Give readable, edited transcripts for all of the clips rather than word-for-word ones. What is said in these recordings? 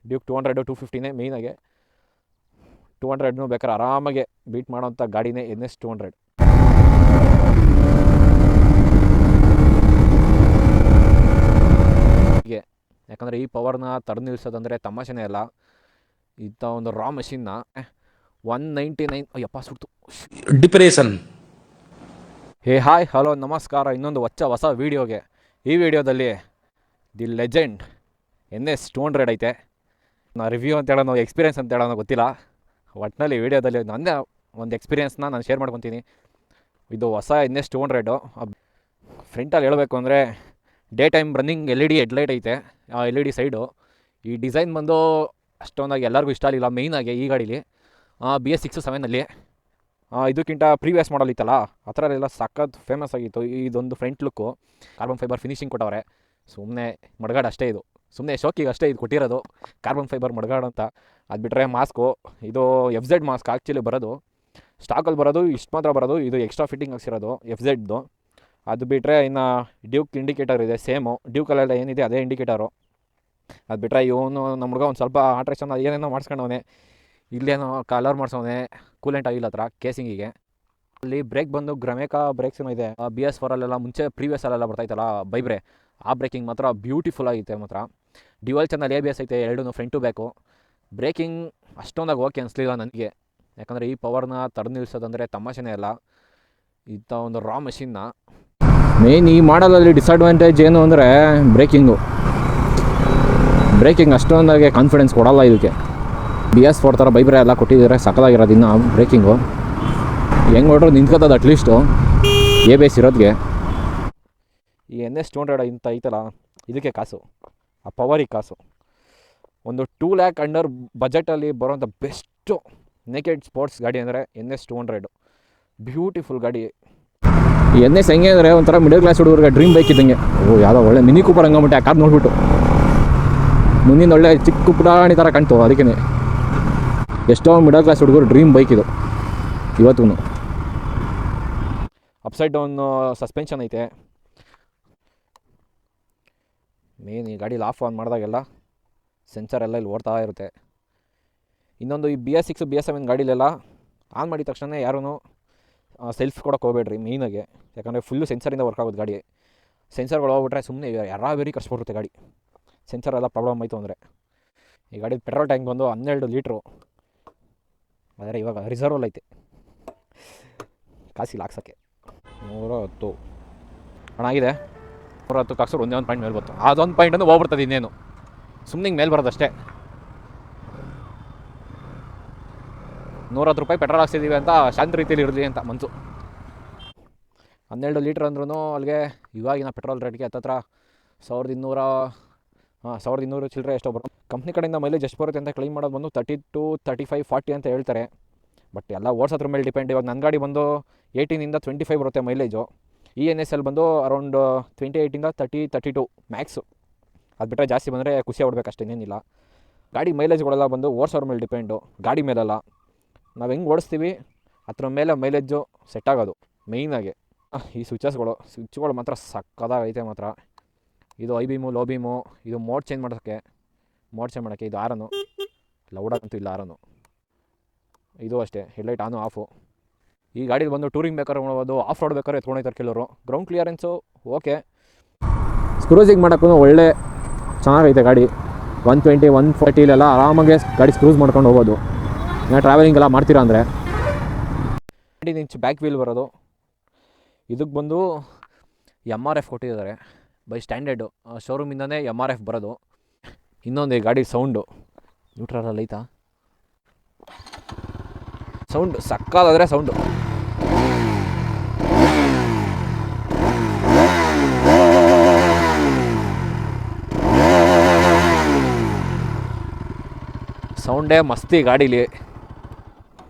Duke 200-250ನೇ ಮೇಯ್ನಾಗೆ. 200 ಬೇಕಾದ್ರೆ ಆರಾಮಾಗೆ beet ಮಾಡೋಂಥ ಗಾಡಿನೇ NS200. ಹೀಗೆ ಯಾಕಂದರೆ ಈ ಪವರ್ನ ತಡೆದು ನಿಲ್ಲಿಸೋದಂದರೆ ತಮಾಷೆನೇ ಅಲ್ಲ. ಇಂಥ ಒಂದು ರಾ ಮಷಿನ್ನ 199 ಅಯ್ಯಪ್ಪ ಸುಡ್ತು ಡಿಪ್ರೆಷನ್. ಹಾಯ್ ಹಲೋ ನಮಸ್ಕಾರ, ಇನ್ನೊಂದು ಹೊಸ ವೀಡಿಯೋಗೆ. ಈ ವಿಡಿಯೋದಲ್ಲಿ ದಿ ಲೆಜೆಂಡ್ NS200 ಐತೆ. ನಾ ರಿವ್ಯೂ ಅಂತ ಹೇಳೋಣ, ಎಕ್ಸ್ಪೀರಿಯೆನ್ಸ್ ಅಂತ ಹೇಳೋಣ ಗೊತ್ತಿಲ್ಲ. ಒಟ್ಟಿನಲ್ಲಿ ವೀಡಿಯೋದಲ್ಲಿ ನನ್ನದೇ ಒಂದು ಎಕ್ಸ್ಪೀರಿಯೆನ್ಸ್ನ ನಾನು ಶೇರ್ ಮಾಡ್ಕೊತೀನಿ. ಇದು ಹೊಸ NS200. ಫ್ರಂಟಲ್ಲಿ ಹೇಳಬೇಕು ಅಂದರೆ day time running LED headlight ಐತೆ. ಆ LED ಸೈಡು ಈ ಡಿಸೈನ್ ಬಂದು ಅಷ್ಟೊಂದಾಗಿ ಎಲ್ಲರಿಗೂ ಇಷ್ಟ ಆಗಲಿಲ್ಲ. ಮೇಯ್ನಾಗಿ ಈ ಗಾಡೀಲಿ BS6-7ನಲ್ಲಿ ಇದಕ್ಕಿಂತ ಪ್ರೀವಿಯಸ್ ಮಾಡಲ್ ಇತ್ತಲ್ಲ, ಆ ಥರ ಎಲ್ಲ ಸಖತ್ ಫೇಮಸ್ ಆಗಿತ್ತು. ಇದೊಂದು front look carbon fibre finishing ಕೊಟ್ಟವ್ರೆ. ಸುಮ್ಮನೆ ಮಡ್ಗಾಡು ಅಷ್ಟೇ, ಇದು ಸುಮ್ಮನೆ ಶೋಕಿಗೆ ಅಷ್ಟೇ ಇದು ಕೊಟ್ಟಿರೋದು, ಕಾರ್ಬನ್ ಫೈಬರ್ ಮಡ್ಗಾಡು ಅಂತ. ಅದು ಬಿಟ್ಟರೆ ಮಾಸ್ಕು, ಇದು FZ ಮಾಸ್ಕ್ ಆ್ಯಕ್ಚುಲಿ ಬರೋದು, ಸ್ಟಾಕಲ್ಲಿ ಬರೋದು ಇಷ್ಟು ಮಾತ್ರ ಬರೋದು. ಇದು ಎಕ್ಸ್ಟ್ರಾ ಫಿಟ್ಟಿಂಗ್ ಹಾಕ್ಸಿರೋದು FZದು. ಅದು ಬಿಟ್ಟರೆ ಇನ್ನು ಡ್ಯೂಕ್ ಇಂಡಿಕೇಟರ್ ಇದೆ, ಸೇಮು ಡ್ಯೂಕಲ್ಲೆಲ್ಲ ಏನಿದೆ ಅದೇ ಇಂಡಿಕೇಟರು. ಅದು ಬಿಟ್ಟರೆ ಇವನು ನಮ್ಮ ಹುಡುಗ ಒಂದು ಸ್ವಲ್ಪ ಆಲ್ಟ್ರೇಷನ್ ಏನೇನೋ ಮಾಡಿಸ್ಕೊಂಡವನೆ. ಇಲ್ಲೇನೋ ಕಲರ್ ಮಾಡಿಸೋನೆ ಕೂಲೆಂಟ್ ಆಗಿಲ್ಲ ಹತ್ರ ಕೇಸಿಂಗಿಗೆ. ಅಲ್ಲಿ ಬ್ರೇಕ್ ಬಂದು ಗ್ರಮೇಕಾ ಬ್ರೇಕ್ಸ್ ಏನೋ ಇದೆ. BS4ಅಲ್ಲೆಲ್ಲ ಮುಂಚೆ ಪ್ರೀವಿಯಸ್ಸಲ್ಲೆಲ್ಲ ಬರ್ತಾಯಿತ್ತಲ್ಲ ಬೈಬ್ರೆ, ಆ ಬ್ರೇಕಿಂಗ್ ಮಾತ್ರ ಬ್ಯೂಟಿಫುಲ್ ಆಗಿತ್ತು ಮಾತ್ರ. ಡ್ಯುವಲ್ ಚಾನಲ್ ABS ಐತೆ, ಎರಡೂ ಫ್ರಂಟು ಬ್ಯಾಕು. ಬ್ರೇಕಿಂಗ್ ಅಷ್ಟೊಂದಾಗಿ ಓಕೆ ಅನಿಸ್ಲಿಲ್ಲ ನನಗೆ, ಯಾಕಂದರೆ ಈ ಪವರ್ನ ತಡೆದು ನಿಲ್ಲಿಸೋದಂದರೆ ತಮಾಷೆನೇ ಅಲ್ಲ. ಇಂಥ ಒಂದು ರಾ ಮಷಿನ್ನ ಮೇನ್ ಈ ಮಾಡಲಲ್ಲಿ ಡಿಸಡ್ವಾಂಟೇಜ್ ಏನು ಅಂದರೆ ಬ್ರೇಕಿಂಗ್ ಅಷ್ಟೊಂದಾಗೆ ಕಾನ್ಫಿಡೆನ್ಸ್ ಕೊಡಲ್ಲ ಇದಕ್ಕೆ. BS4 ಥರ ಬೈಬ್ರೆ ಎಲ್ಲ ಕೊಟ್ಟಿದ್ದಾರೆ, ಸಕ್ಕದಾಗಿರೋದು. ಇನ್ನು ಬ್ರೇಕಿಂಗು ಹೆಂಗೆ ಹೊಡ್ರು ನಿಂತ್ಕೋತದ ಅಟ್ಲೀಸ್ಟು ABS ಇರೋದಕ್ಕೆ. ಈ NS200 ಇಂಥ ಐತಲ್ಲ, ಇದಕ್ಕೆ ಕಾಸು, ಆ ಪವರಿಗೆ ಕಾಸು. ಒಂದು 2 lakh ಅಂಡರ್ ಬಜೆಟಲ್ಲಿ ಬರೋಂಥ ಬೆಸ್ಟು ನೇಕೆಡ್ ಸ್ಪೋರ್ಟ್ಸ್ ಗಾಡಿ ಅಂದರೆ NS200. ಬ್ಯೂಟಿಫುಲ್ ಗಾಡಿ. ಈ NS ಹೆಂಗೆ ಅಂದರೆ ಒಂಥರ ಮಿಡಲ್ ಕ್ಲಾಸ್ ಹುಡುಗರಿಗೆ ಡ್ರೀಮ್ ಬೈಕ್ ಇದ್ದಂಗೆ. ಯಾವುದೋ ಒಳ್ಳೆ ಮಿನಿ ಕೂಪರ್ ಹಂಗಂಬಿಟ್ಟೆ ಆ ಕಾರ್ ನೋಡ್ಬಿಟ್ಟು ಮುಂದಿನ ಒಳ್ಳೆ ಚಿಕ್ಕ ಪುಟಾಣಿ ಥರ ಕಾಣ್ತು. ಅದಕ್ಕೇ ಎಷ್ಟೋ ಮಿಡಲ್ ಕ್ಲಾಸ್ ಹುಡುಗರು ಡ್ರೀಮ್ ಬೈಕ್ ಇದು ಇವತ್ತೂ. ಅಪ್ಸೈಡ್ ಡೌನ್ ಸಸ್ಪೆನ್ಷನ್ ಐತೆ. ಮೇನ್ ಈ ಗಾಡೀಲಿ ಆಫ್ ಆನ್ ಮಾಡಿದಾಗೆಲ್ಲ ಸೆನ್ಸರ್ ಎಲ್ಲ ಇಲ್ಲಿ ಓಡ್ತಾ ಇರುತ್ತೆ. ಇನ್ನೊಂದು ಈ BS6 BS7 ಗಾಡೀಲೆಲ್ಲ ಆನ್ ಮಾಡಿದ ತಕ್ಷಣ ಯಾರೂ ಸೆಲ್ಫ್ ಕೊಡೋಕೆ ಹೋಗ್ಬೇಡ್ರಿ ಮೇಯ್ನಾಗೆ, ಯಾಕಂದರೆ ಫುಲ್ಲು ಸೆನ್ಸರಿಂದ ವರ್ಕ್ ಆಗೋದು ಗಾಡಿ. ಸೆನ್ಸರ್ಗಳು ಹೋಗ್ಬಿಟ್ರೆ ಸುಮ್ಮನೆ ಬೇರೆ ಕರ್ಸ್ಬಿಡುತ್ತೆ ಗಾಡಿ. ಸೆನ್ಸರ್ ಎಲ್ಲ ಪ್ರಾಬ್ಲಮ್ ಆಯಿತು ಅಂದರೆ. ಈ ಗಾಡಿ ಪೆಟ್ರೋಲ್ ಟ್ಯಾಂಕ್ ಬಂದು 12 ಲೀಟ್ರು, ಆದರೆ ಇವಾಗ ರಿಸರ್ವಲ್ಲಿ ಐತೆ, ಕಾಸಿಲ್ಲ ಹಾಕ್ಸೋಕ್ಕೆ. 110 ಹಣ ಆಗಿದೆ. 110 ಹಾಕ್ಸೋರು ಒಂದೇ ಒಂದು ಪಾಯಿಂಟ್ ಮೇಲೆ ಬಂತು. ಅದೊಂದು ಪಾಯಿಂಟನ್ನು ಹೋಗ್ಬಿಡ್ತದೆ, ಇನ್ನೇನು ಸುಮ್ಮನೆ ಮೇಲೆ ಬರೋದಷ್ಟೇ. 110 ರೂಪಾಯಿ ಪೆಟ್ರೋಲ್ ಹಾಕ್ಸಿದ್ದೀವಿ ಅಂತ ಶಾಂತ ರೀತಿಯಲ್ಲಿ ಇರಲಿ ಅಂತ ಮನಸ್ಸು. 12 ಲೀಟ್ರ್ ಅಂದ್ರೂ ಅಲ್ಲಿಗೆ ಇವಾಗಿನ ಪೆಟ್ರೋಲ್ ರೇಟ್ಗೆ ಹತ್ತತ್ರ 1200 ಚಿಲ್ಲರೆ ಎಷ್ಟೋ ಬರುತ್ತೆ. ಕಂಪ್ನಿ ಕಡೆಯಿಂದ ಮೈಲೇಜ್ ಎಷ್ಟು ಬರುತ್ತೆ ಅಂತ ಕ್ಲೈಮ್ ಮಾಡೋದು ಬಂದು 32, 35, 40 ಅಂತ ಹೇಳ್ತಾರೆ. ಬಟ್ ಎಲ್ಲ ಓಡಿಸೋದ್ರ ಮೇಲೆ ಡಿಪೆಂಡ್. ಇವಾಗ ನನ್ನ ಗಾಡಿ ಬಂದು 18ಇಂದ 25 ಬರುತ್ತೆ ಮೈಲೇಜು. ಈ NSL ಬಂದು ಅರೌಂಡ್ 28ಇಂದ 30, 32 ಮ್ಯಾಕ್ಸು. ಅದು ಬಿಟ್ಟರೆ ಜಾಸ್ತಿ ಬಂದರೆ ಖುಷಿ ಆಗ್ಬಿಡ್ಬೇಕಷ್ಟೇ, ಇನ್ನೇನಿಲ್ಲ. ಗಾಡಿ ಮೈಲೇಜ್ಗಳೆಲ್ಲ ಬಂದು ಓಡಿಸೋರ ಮೇಲೆ ಡಿಪೆಂಡು, ಗಾಡಿ ಮೇಲೆಲ್ಲ. ನಾವು ಹೆಂಗೆ ಓಡಿಸ್ತೀವಿ ಅದ್ರ ಮೇಲೆ ಮೈಲೇಜು ಸೆಟ್ ಆಗೋದು ಮೇಯ್ನಾಗೆ. ಈ ಸ್ವಿಚ್ಗಳು ಮಾತ್ರ ಸಕ್ಕದಾಗೈತೆ ಮಾತ್ರ. ಇದು ಐ ಬೀಮು, ಲೋ ಬೀಮು, ಇದು ಮೋಡ್ ಚೇಂಜ್ ಮಾಡೋಕ್ಕೆ ಇದು ಆರನು ಲೌಡಾಗಂತೂ ಇಲ್ಲ ಆರನು. ಇದು ಅಷ್ಟೇ, ಹೆಡ್ಲೈಟ್ ಆನು ಆಫು. ಈ ಗಾಡೀಲಿ ಬಂದು ಟೂರಿಂಗ್ ಬೇಕಾದ್ರೆ ನೋಡ್ಬೋದು, ಆಫ್ ರೋಡ್ ಬೇಕಾದ್ರೆ ಎತ್ಕೊಂಡೋಗ್ತಾರೆ ಕೆಲವರು. ಗ್ರೌಂಡ್ ಕ್ಲಿಯರೆನ್ಸು ಓಕೆ, ಸ್ಕ್ರೂಸಿಂಗ್ ಮಾಡೋಕ್ಕೂ ಒಳ್ಳೆ ಚೆನ್ನಾಗೈತೆ ಗಾಡಿ. 120, 140 ಆರಾಮಾಗೆ ಗಾಡಿ ಸ್ಕ್ರೂಸ್ ಮಾಡ್ಕೊಂಡು ಹೋಗ್ಬೋದು. ನೀವು ಟ್ರಾವೆಲಿಂಗ್ ಎಲ್ಲ ಮಾಡ್ತೀರಾ ಅಂದರೆ. 18 ಇಂಚ್ ಬ್ಯಾಕ್ ವೀಲ್ ಬರೋದು. ಇದಕ್ಕೆ ಬಂದು MRF ಕೊಟ್ಟಿದ್ದಾರೆ ಬೈ ಸ್ಟ್ಯಾಂಡರ್ಡು, ಶೋರೂಮಿಂದನೇ MRF ಬರೋದು. ಇನ್ನೊಂದು ಈ ಗಾಡಿ ಸೌಂಡು ನ್ಯೂಟ್ರಲಲ್ಲಿ ಐತಾ, ಸೌಂಡು ಸಕ್ಕದಾದರೆ ಸೌಂಡು. ಸೌಂಡೇ ಮಸ್ತಿ ಗಾಡೀಲಿ.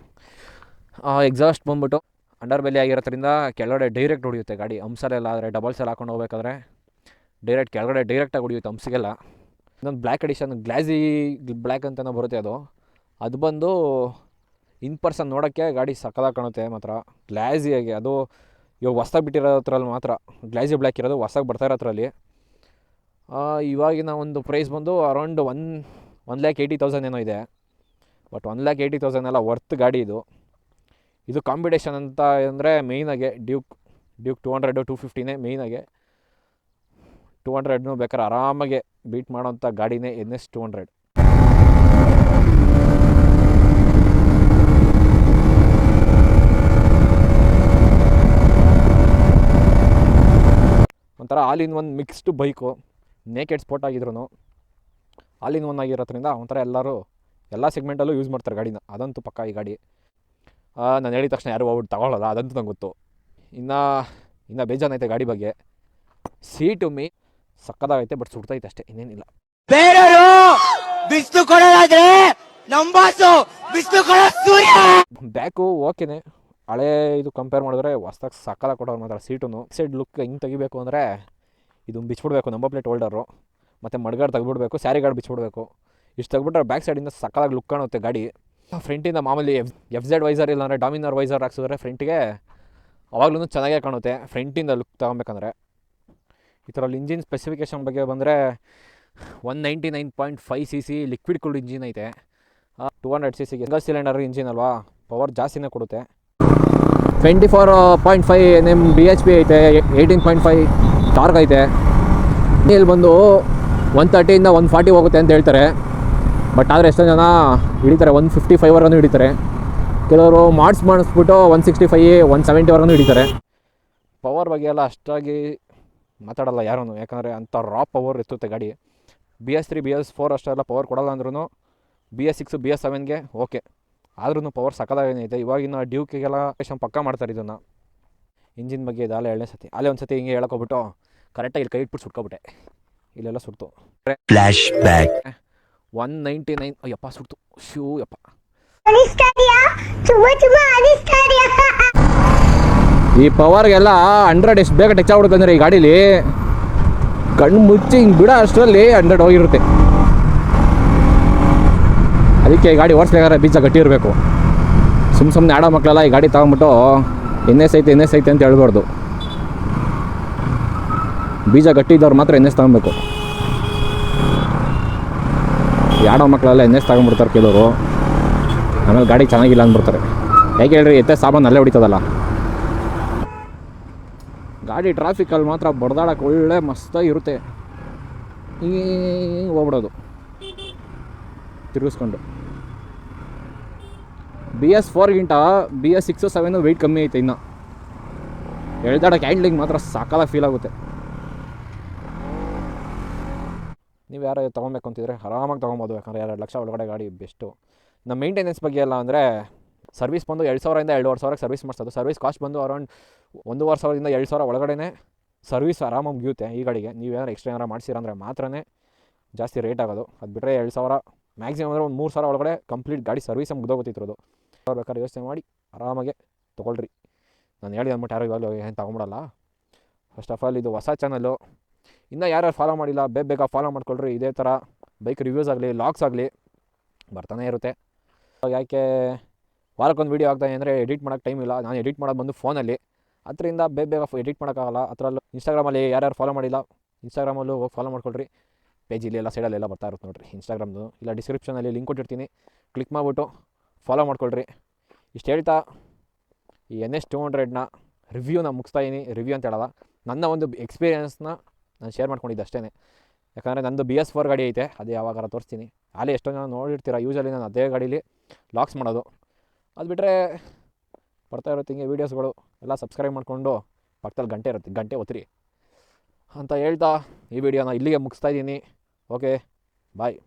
ಎಕ್ಸಾಸ್ಟ್ ಬಂದ್ಬಿಟ್ಟು ಅಂಡರ್ ಬೆಲಿ ಆಗಿರೋದ್ರಿಂದ ಕೆಳಗಡೆ ಡೈರೆಕ್ಟ್ ಹೊಡಿಯುತ್ತೆ ಗಾಡಿ. ಹಂಸಲೆಲ್ಲ ಆದರೆ ಡಬಲ್ಸಲ್ಲಿ ಹಾಕೊಂಡು ಹೋಗ್ಬೇಕಾದ್ರೆ ಕೆಳಗಡೆ ಡೈರೆಕ್ಟಾಗಿ ಹೊಡಿಯುತ್ತೆ ಹಂಸಿಗೆಲ್ಲ. ಇನ್ನೊಂದು ಬ್ಲ್ಯಾಕ್ ಎಡಿಷನ್ ಗ್ಲಾಸಿ ಬ್ಲ್ಯಾಕ್ ಅಂತಲೇ ಬರುತ್ತೆ, ಅದು ಬಂದು ಇನ್ ಪರ್ಸನ್ ನೋಡೋಕ್ಕೆ ಗಾಡಿ ಸಕ್ಕದಾಗಿ ಕಾಣುತ್ತೆ ಮಾತ್ರ, ಗ್ಲಾಸಿಯಾಗಿ. ಅದು ಇವಾಗ ಹೊಸ್ದಾಗಿ ಬಿಟ್ಟಿರೋದ್ರಲ್ಲಿ ಮಾತ್ರ ಗ್ಲಾಸಿ ಬ್ಲ್ಯಾಕ್ ಇರೋದು, ಹೊಸ್ದಾಗಿ ಬರ್ತಾ ಇರೋದ್ರಲ್ಲಿ. ಇವಾಗಿನ ಒಂದು ಪ್ರೈಸ್ ಬಂದು ಅರೌಂಡ್ 1,80,000 ಏನೋ ಇದೆ. ಬಟ್ 1,80,000 ಎಲ್ಲ ವರ್ತ್ ಗಾಡಿ ಇದು ಕಾಂಪಿಟೇಷನ್ ಅಂತ ಅಂದರೆ ಮೇಯ್ನಾಗೆ ಡ್ಯೂಕ್ 200 250ನೇ ಮೇಯ್ನಾಗೆ. 200 ಬೇಕಾದ್ರೆ ಆರಾಮಾಗೆ ಬೀಟ್ ಮಾಡೋಂಥ ಗಾಡಿನೇ NS 200. ಒಂಥರ all in one mixed bike. Naked sport ಆಗಿದ್ರು ಆಲ್ ಇನ್ ಒನ್ ಆಗಿರೋದ್ರಿಂದ ಒಂಥರ ಎಲ್ಲ ಸೆಗ್ಮೆಂಟಲ್ಲೂ ಯೂಸ್ ಮಾಡ್ತಾರೆ ಗಾಡಿನ. ಅದಂತೂ ಪಕ್ಕ ಈ ಗಾಡಿ. ನಾನು ಹೇಳಿದ ತಕ್ಷಣ ಯಾರು ಹೋಗ್ಬಿಟ್ಟು ತಗೊಳ್ಳೋಲ್ಲ, ಅದಂತೂ ನಂಗೆ ಗೊತ್ತು. ಇನ್ನು ಬೇಜಾನೈತೆ ಗಾಡಿ ಬಗ್ಗೆ. ಸೀಟು ಸಕ್ಕದಾಗೈತೆ, ಬಟ್ ಸುಡ್ತೈತೆ ಅಷ್ಟೇ, ಇನ್ನೇನಿಲ್ಲ. ಬ್ಯಾಕು ಓಕೆನೆ, ಹಳೆ ಇದು ಕಂಪೇರ್ ಮಾಡಿದ್ರೆ ಹೊಸ್ದಾಗಿ ಸಕ್ಕದಾಗಿ ಕೊಡೋರು ಮಾತ್ರ. ಸೀಟು ಸೈಡ್ ಲುಕ್ ಹೆಂಗೆ ತೆಗಿಬೇಕು ಅಂದರೆ ಇದು ಬಿಚ್ಬಿಡ್ಬೇಕು, ನಂಬರ್ ಪ್ಲೇಟ್ ಹೋಲ್ಡರು, ಮತ್ತು ಮಡ್ಗಾಡು ತೆಗ್ಬಿಡ್ಬೇಕು, ಸ್ಯಾರಿ ಗಾರ್ಡ್ ಬಿಚ್ಬಿಡ್ಬೇಕು. ಇಷ್ಟು ತೆಗ್ಬಿಟ್ರೆ ಬ್ಯಾಕ್ ಸೈಡಿಂದ ಸಕ್ಕದಾಗಿ ಲುಕ್ ಕಾಣುತ್ತೆ ಗಾಡಿ. ಫ್ರಂಟಿಂದ ಮಾಮೂಲಿ FZ ವೈಸರ್ ಇಲ್ಲಾಂದರೆ ಡಾಮಿನರ್ ವೈಸರ್ ಹಾಕ್ಸಿದ್ರೆ ಫ್ರಂಟಿಗೆ ಅವಾಗ್ಲೂ ಚೆನ್ನಾಗೇ ಕಾಣುತ್ತೆ. ಫ್ರಂಟಿಂದ ಲುಕ್ ತೊಗೊಬೇಕಂದ್ರೆ ಈ ಥರಲ್ಲಿ ಇಂಜಿನ್ ಸ್ಪೆಸಿಫಿಕೇಷನ್ ಬಗ್ಗೆ ಬಂದರೆ 199.5 cc ಲಿಕ್ವಿಡ್ ಕೂಲ್ಡ್ ಇಂಜಿನ್ ಐತೆ. 200 cc ಸಿಂಗಲ್ ಸಿಲಿಂಡರ್ ಇಂಜಿನ್ ಅಲ್ವಾ, ಪವರ್ ಜಾಸ್ತಿನೇ ಕೊಡುತ್ತೆ. 24.5 Nm bhp ಐತೆ, 18.5 ಟಾರ್ಕ್ ಐತೆ. ಇಲ್ಲಿ ಬಂದು 130ಇಂದ 140 ಹೋಗುತ್ತೆ ಅಂತ ಹೇಳ್ತಾರೆ. ಬಟ್ ಆದರೆ ಎಷ್ಟೋ ಜನ ಹಿಡಿತಾರೆ 155ವರೆಗೂ ಹಿಡಿತಾರೆ. ಕೆಲವರು ಮಾಡಿಸ್ಬಿಟ್ಟು 165 170ವರೆಗೂ ಹಿಡಿತಾರೆ. ಪವರ್ ಬಗ್ಗೆ ಎಲ್ಲ ಅಷ್ಟಾಗಿ ಮಾತಾಡಲ್ಲ ಯಾರೂ, ಯಾಕಂದರೆ ಅಂಥ ರಾ ಪವರ್ ಎತ್ತುತ್ತೆ ಗಾಡಿ. BS3 BS4 ಅಷ್ಟೆಲ್ಲ ಪವರ್ ಕೊಡಲ್ಲ ಅಂದ್ರೂ BS6 BS7ಗೆ ಓಕೆ, ಆದ್ರೂ ಪವರ್ ಸಕ್ಕದಾಗೈತೆ. ಇವಾಗಿನ ಡ್ಯೂಕಿಗೆಲ್ಲ ಪಕ್ಕ ಮಾಡ್ತಾರೆ ಇದನ್ನು. ಇಂಜಿನ್ ಬಗ್ಗೆ ಇದು ಅಲ್ಲೇ 2ನೇ ಸತಿ ಅಲ್ಲೇ ಒಂದು ಸತಿ ಹಿಂಗೆ ಹೇಳೋಕೊಬಿಟ್ಟು ಕರೆಕ್ಟಾಗಿ ಇಲ್ಲಿ ಕೈ ಇಟ್ಬಿಟ್ಟು ಸುಟ್ಕೊಬಿಟ್ಟೆ. ಇಲ್ಲೆಲ್ಲ ಸುಡ್ತು. ಫ್ಲ್ಯಾಶ್ ಬ್ಯಾಕ್ 199 ಅಯ್ಯಪ್ಪ ಸುಡ್ತು. ಶೂ ಯಪ್ಪ. ಈ ಪವರ್ಗೆಲ್ಲ 100 ಎಷ್ಟು ಬೇಗ ಟಚ್ ಆಗ್ಬಿಡುತ್ತೆ ಅಂದರೆ ಈ ಗಾಡೀಲಿ ಕಣ್ಣು ಮುಚ್ಚಿ ಹಿಂಗೆ ಬಿಡೋ ಅಷ್ಟರಲ್ಲಿ 100 ಹೋಗಿರುತ್ತೆ. ಅದಕ್ಕೆ ಈ ಗಾಡಿ ಓಡಿಸ್ಬೇಕಾದ್ರೆ ಬೀಜ ಗಟ್ಟಿ ಇರಬೇಕು. ಸುಮ್ಮನೆ ಆಡೋ ಮಕ್ಕಳೆಲ್ಲ ಈ ಗಾಡಿ ತಗೊಂಬಿಟ್ಟು NS ಐತೆ ಅಂತ ಹೇಳ್ಬಾರ್ದು. ಬೀಜ ಗಟ್ಟಿ ಇದ್ದವ್ರು ಮಾತ್ರ NS ತಗೊಬೇಕು. ಆಡೋ ಮಕ್ಕಳೆಲ್ಲ NS ತಗೊಂಡ್ಬಿಡ್ತಾರೆ ಕೆಲವರು, ಆಮೇಲೆ ಗಾಡಿ ಚೆನ್ನಾಗಿಲ್ಲ ಅಂದ್ಬಿಡ್ತಾರೆ. ಯಾಕೆ ಹೇಳ್ರಿ, ಎತ್ತೆ ಸಾಮಾನು ಅಲ್ಲೇ ಹೊಡಿತದಲ್ಲ ಗಾಡಿ. ಟ್ರಾಫಿಕಲ್ಲಿ ಮಾತ್ರ ಬಡ್ದಾಡಕ್ಕೆ ಒಳ್ಳೆ ಮಸ್ತಾಗಿ ಇರುತ್ತೆ. ಹಿಂಗೆ ಹೋಗ್ಬಿಡೋದು ತಿರುಗಿಸ್ಕೊಂಡು. BS4ಗಿಂತ BS6 7 ವೆಯ್ಟ್ ಕಮ್ಮಿ ಐತೆ. ಇನ್ನು ಎಳ್ದಾಡಕ್ಕೆ ಹ್ಯಾಂಡ್ಲಿಂಗ್ ಮಾತ್ರ ಸಾಕಾಗಿ ಫೀಲ್ ಆಗುತ್ತೆ. ನೀವು ಯಾರು ತೊಗೊಬೇಕು ಅಂತಿದ್ರೆ ಆರಾಮಾಗಿ ತೊಗೊಬೋದು, ಯಾಕಂದರೆ 2 ಲಕ್ಷ ಒಳಗಡೆ ಗಾಡಿ ಬೆಸ್ಟು. ನಮ್ಮ ಮೇಂಟೆನೆನ್ಸ್ ಬಗ್ಗೆ ಎಲ್ಲ ಅಂದರೆ ಸರ್ವಿಸ್ ಬಂದು 2,000ರಿಂದ 2,500 ಸರ್ವಿಸ್ ಮಾಡಿಸೋದು. ಸರ್ವಿಸ್ ಕಾಸ್ಟ್ ಬಂದು ಅರೌಂಡ್ 1,500ದಿಂದ 2,000 ಒಳಗಡೆ ಸರ್ವಿಸ್ ಆರಾಮಾಗಿ ಮುಗಿಯುತ್ತೆ ಈ ಗಾಡಿಗೆ. ನೀವೇನಾರು ಎಕ್ಸ್ಟ್ರಾ ಏನಾರು ಮಾಡ್ಸಿರಂದರೆ ಮಾತ್ರನೇ ಜಾಸ್ತಿ ರೇಟ್ ಆಗೋದು. ಅದು ಬಿಟ್ಟರೆ 2,000 ಮ್ಯಾಕ್ಸಿಮಮ್ ಅಂದರೆ ಒಂದು 3,000 ಒಳಗಡೆ ಕಂಪ್ಲೀಟ್ ಗಾಡಿ ಸರ್ವಿಸ್ ಮುಗ್ದೋಗುತ್ತಿರೋದು. ಬೇಕಾದ್ರೆ ಯೋಚನೆ ಮಾಡಿ ಆರಾಮಾಗೆ ತೊಗೊಳ್ರಿ. ನಾನು ಹೇಳಿ ಅಂದ್ಬಿಟ್ಟು ಯಾರು ಇವಾಗಲೂ ಏನು ತೊಗೊಂಬಿಡಲ್ಲ. ಫಸ್ಟ್ ಆಫ್ ಆಲ್ ಇದು ಹೊಸ ಚಾನಲ್ಲು, ಇನ್ನೂ ಯಾರ್ಯಾರು ಫಾಲೋ ಮಾಡಿಲ್ಲ ಬೇಗ ಫಾಲೋ ಮಾಡ್ಕೊಳ್ರಿ. ಇದೇ ಥರ ಬೈಕ್ ರಿವ್ಯೂಸ್ ಆಗಲಿ ಲಾಗ್ಸ್ ಆಗಲಿ ಬರ್ತಾನೆ ಇರುತ್ತೆ. ಯಾಕೆ ವಾರಕ್ಕೊಂದು ವೀಡಿಯೋ ಆಗ್ತಾನೆ ಅಂದರೆ ಎಡಿಟ್ ಮಾಡೋಕ್ಕೆ ಟೈಮ್ ಇಲ್ಲ. ನಾನು ಎಡಿಟ್ ಮಾಡೋದು ಬಂದು ಫೋನಲ್ಲಿ, ಅದರಿಂದ ಬೇಗ ಎಡಿಟ್ ಮಾಡೋಕ್ಕಾಗಲ್ಲ. ಅದರಲ್ಲೂ ಇನ್ಸ್ಟಾಗ್ರಾಮಲ್ಲಿ ಯಾರ್ಯಾರು ಫಾಲೋ ಮಾಡಿಲ್ಲ ಇನ್ಸ್ಟಾಗ್ರಾಮಲ್ಲೂ ಹೋಗಿ ಫಾಲೋ ಮಾಡ್ಕೊಳ್ರಿ. ಪೇಜಲ್ಲಿ ಎಲ್ಲ ಸೈಡಲ್ಲೆಲ್ಲ ಬರ್ತಾ ಇರುತ್ತೆ ನೋಡಿರಿ ಇನ್ಸ್ಟಾಗ್ರಾಮ್ದು, ಇಲ್ಲ ಡಿಸ್ಕ್ರಿಪ್ಷನಲ್ಲಿ ಲಿಂಕ್ ಕೊಟ್ಟಿರ್ತೀನಿ, ಕ್ಲಿಕ್ ಮಾಡಿಬಿಟ್ಟು ಫಾಲೋ ಮಾಡ್ಕೊಳ್ರಿ. ಇಷ್ಟು ಹೇಳ್ತಾ ಈ NS 200ನ ರಿವ್ಯೂನ ಮುಗಿಸ್ತಾಯಿದ್ದೀನಿ. ರಿವ್ಯೂ ಅಂತ ಹೇಳಲ್ಲ, ನನ್ನ ಒಂದು ಎಕ್ಸ್ಪೀರಿಯೆನ್ಸ್ನ ನಾನು ಶೇರ್ ಮಾಡ್ಕೊಂಡಿದ್ದೆ ಅಷ್ಟೇ. ಯಾಕಂದರೆ ನಂದು BS4 ಗಾಡಿ ಐತೆ, ಅದು ಯಾವಾಗಾರ ತೋರಿಸ್ತೀನಿ. ಅಲ್ಲಿ ಎಷ್ಟೋ ಜನ ನೋಡಿರ್ತೀರ, ಯೂಶಲಿ ನಾನು ಅದೇ ಗಾಡೀಲಿ ಲಾಕ್ಸ್ ಮಾಡೋದು. ಅದು ಬಿಟ್ಟರೆ ಬರ್ತಾ ಇರುತ್ತೆ ಹಿಂಗೆ ವೀಡಿಯೋಸ್ಗಳು ಎಲ್ಲ. ಸಬ್ಸ್ಕ್ರೈಬ್ ಮಾಡಿಕೊಂಡು ಪಕ್ಕದಲ್ಲಿ ಗಂಟೆ ಇರುತ್ತೆ, ಗಂಟೆ ಒತ್ತಿರಿ ಅಂತ ಹೇಳ್ತಾ ಈ ವಿಡಿಯೋನ ಇಲ್ಲಿಗೆ ಮುಗಿಸ್ತಾಯಿದ್ದೀನಿ. ಓಕೆ, ಬಾಯ್.